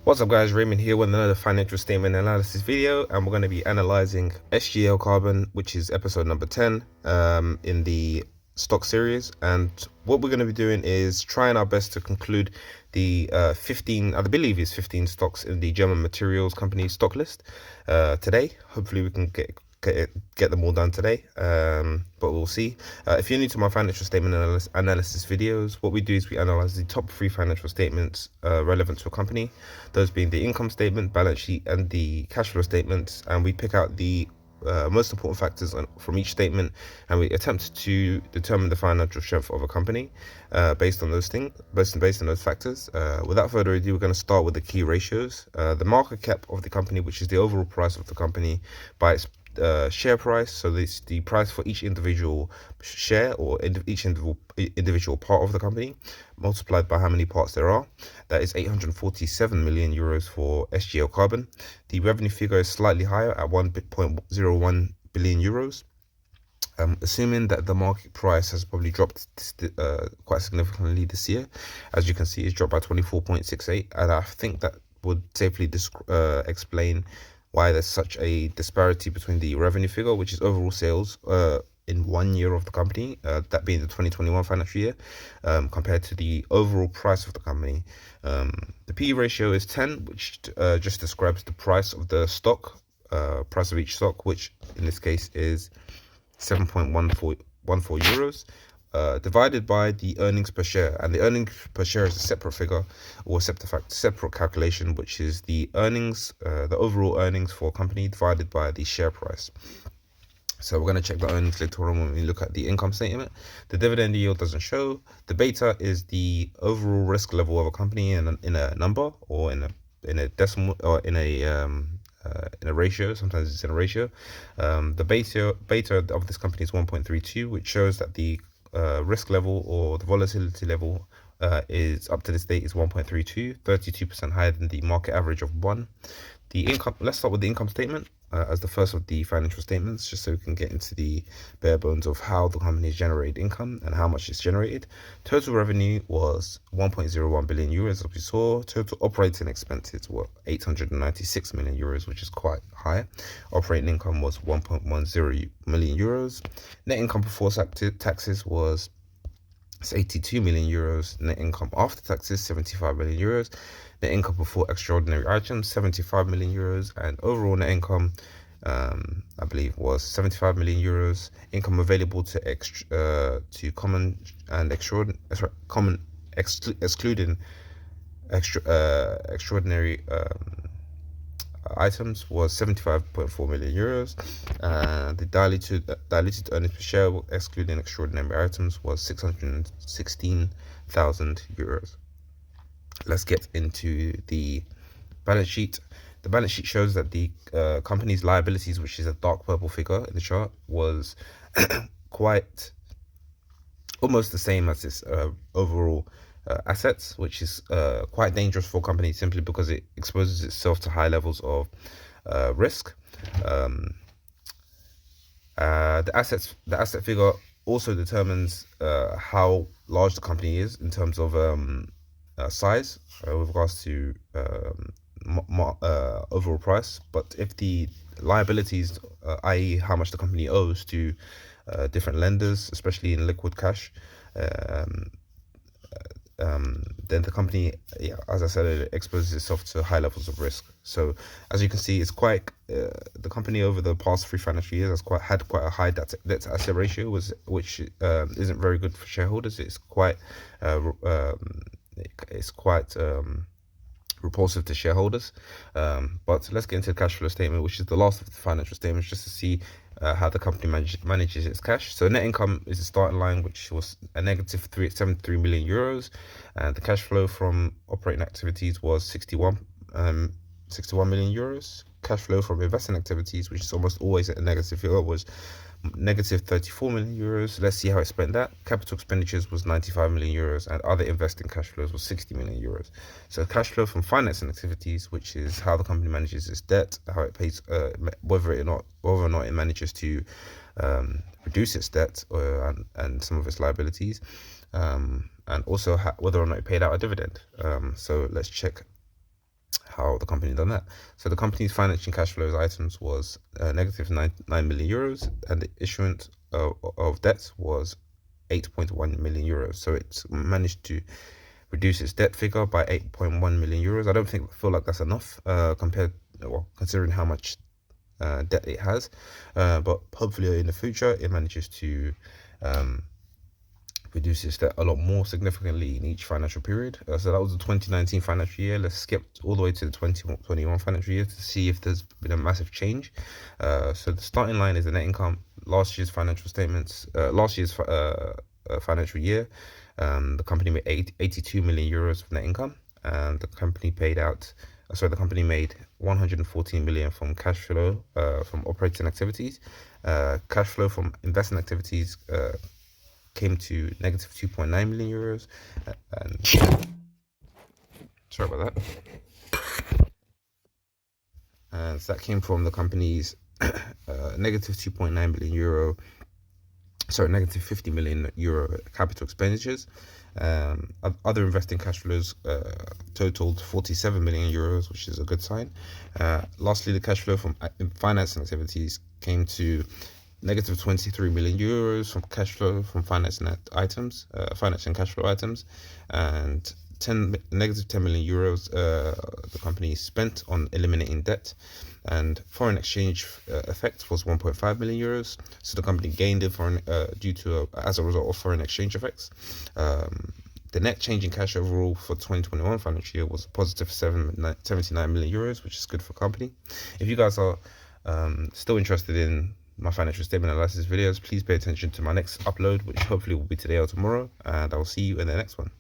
What's up guys, Raymond here with another financial statement analysis video, and we're going to be analyzing SGL Carbon, which is episode number 10 in the stock series. And what we're going to be doing is trying our best to conclude the 15, I believe is 15 stocks in the German materials company stock list today. Hopefully we can get them all done today, but we'll see. If you're new to my financial statement analysis videos, what we do is we analyze the top 3 financial statements relevant to a company, those being the income statement, balance sheet, and the cash flow statements, and we pick out the most important factors from each statement, and we attempt to determine the financial strength of a company based on those things, based on those factors. Without further ado, we're going to start with the key ratios. The market cap of the company, which is the overall price of the company by its share price. So this the price for each individual share or each individual part of the company multiplied by how many parts there are. That is 847 million euros for SGL Carbon. The revenue figure is slightly higher at 1.01 billion euros. Assuming that the market price has probably dropped quite significantly this year. As you can see, it's dropped by 24.68, and I think that would safely explain why there's such a disparity between the revenue figure, which is overall sales in 1 year of the company, that being the 2021 financial year, compared to the overall price of the company. The PE ratio is 10, which just describes the price of the stock, price of each stock, which in this case is 7.14 euros. Divided by the earnings per share, and the earnings per share is a separate figure or separate calculation, which is the earnings, the overall earnings for a company divided by the share price. So we're going to check the earnings later on when we look at the income statement. The dividend yield doesn't show. The beta is the overall risk level of a company in a number or in a decimal or in a ratio. Sometimes it's in a ratio. The beta of this company is 1.32, which shows that the risk level or the volatility level is up to this date is 1.32, 32% higher than the market average of 1. The income, let's start with the income statement as the first of the financial statements, just so we can get into the bare bones of how the company has generated income and how much it's generated. Total revenue was 1.01 billion euros, as we saw. Total operating expenses were 896 million euros, which is quite high. Operating income was 1.10 million euros. Net income before taxes was 82 million euros. Net income after taxes 75 million euros. Net income before extraordinary items 75 million euros, and overall net income I believe was 75 million euros. Income available to common and excluding extraordinary items was 75.4 million euros. The diluted earnings per share excluding extraordinary items was 616,000 euros. Let's get into the balance sheet. The balance sheet shows that the company's liabilities, which is a dark purple figure in the chart, was quite almost the same as its overall assets, which is quite dangerous for a company simply because it exposes itself to high levels of risk. The asset figure also determines how large the company is in terms of size with regards to overall price. But if the liabilities, i.e. how much the company owes to different lenders, especially in liquid cash, then the company, as I said, it exposes itself to high levels of risk. So as you can see, it's quite the company over the past 3 financial years has had quite a high debt to asset ratio, which isn't very good for shareholders. It's quite repulsive to shareholders. But let's get into the cash flow statement, which is the last of the financial statements, just to see how the company manages its cash. So net income is the starting line, which was a negative 73 million euros, and the cash flow from operating activities was 61 million euros. Cash flow from investing activities, which is almost always a negative figure, was negative 34 million euros. Let's see how it spent that. Capital expenditures was 95 million euros, and other investing cash flows was 60 million euros. So cash flow from financing activities, which is how the company manages its debt, how it pays, whether or not it manages to reduce its debt and some of its liabilities, and also whether or not it paid out a dividend. So let's check how the company done that. So the company's financing cash flows items was negative 9 million euros, and the issuance of debt was 8.1 million euros. So it's managed to reduce its debt figure by 8.1 million euros. I don't feel like that's enough considering how much debt it has, but hopefully in the future it manages to reduces that a lot more significantly in each financial period. So that was the 2019 financial year. Let's skip all the way to the 2021 financial year to see if there's been a massive change. So the starting line is the net income. Last year's financial statements, financial year, the company made 82 million euros of net income, and the company the company made 114 million from cash flow from operating activities. Cash flow from investment activities came to negative 2.9 million euros. And sorry about that. And so that came from the company's negative 2.9 million euro, negative 50 million euro capital expenditures. Other investing cash flows totaled 47 million euros, which is a good sign. Lastly, the cash flow from financing activities came to negative 23 million euros from cash flow from financing cash flow items, and negative 10 million euros the company spent on eliminating debt, and foreign exchange effect was 1.5 million euros. So the company gained it as a result of foreign exchange effects. The net change in cash overall for 2021 financial year was a positive 79 million euros, which is good for the company. If you guys are still interested in my financial statement analysis videos, please pay attention to my next upload, which hopefully will be today or tomorrow, and I will see you in the next one.